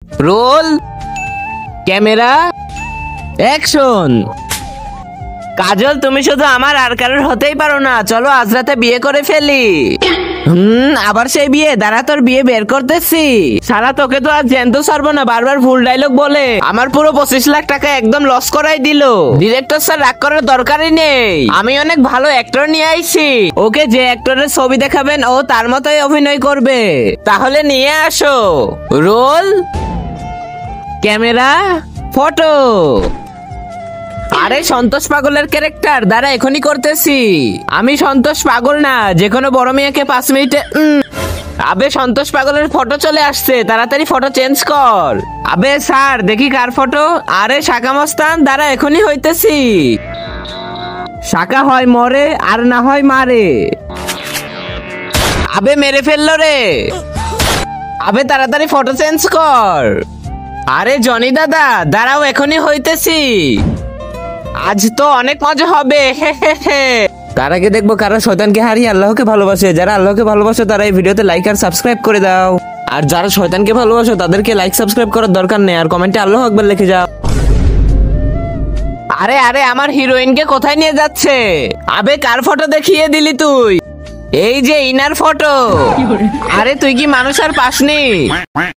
Role, camera, action. কাজল, তুমি শুধু আমার আর কারোর হতেই পারো না, চলো আজ রাতে বিয়ে করে ফেলি। আবার সেই বিয়ে? দাঁড়া, তোর বিয়ে বের করতেছি। সারা তোকে তো আজ জ্যান্ত ছাড়বো না, বারবার ভুল ডায়লগ বলে আমার পুরো 25 লাখ টাকা একদম লস করাই দিল। ডিরেক্টর স্যার রাগ করার দরকারই নেই, আমি অনেক ভালো অ্যাক্টর নিয়ে আইছি। ওকে যে অ্যাক্টরের ছবি দেখাবেন ও তার মতোই অভিনয় করবে। তাহলে নিয়ে আসো। Roll, camera, photo. আরে সন্তোষ পাগলের ক্যারেক্টার, দাঁড়া এখনই করতেছি। আমি সন্তোষ পাগল না, যে কোনো বড় মেয়েকে 5 মিনিটে। আবে সন্তোষ পাগলের ফটো চলে আসছে, তাড়াতাড়ি ফটো চেঞ্জ কর। আবে স্যার, দেখি কার ফটো। আরে শাকা মস্তান, দাঁড়া এখনই হইতেছি। শাকা হয় মরে আর না হয় মারে। আবে মেরে ফেললো রে। আবে তাড়াতাড়ি ফটো চেঞ্জ কর। আরে জনি দাদা, দাঁড়াও এখনই হইতেছি। আজ তো অনেক মজা হবে। তার আগে দেখবো কারা শয়তানকে হারিয়ে আল্লাহকে ভালোবাসে। যারা আল্লাহকে ভালোবাসে তারা এই ভিডিওতে লাইক আর সাবস্ক্রাইব করে দাও। আর যারা শয়তানকে ভালোবাসো তাদেরকে লাইক সাবস্ক্রাইব করার দরকার নেই, আর কমেন্টে আল্লাহু আকবার লিখে যাও। আরে আরে, আমার হিরোইনকে কোথায় নিয়ে যাচ্ছে? আবে কার ফটো দেখিয়ে দিলি তুই? এই যে ইনার ফটো। আরে তুই কি মানুষ আর পাসনি?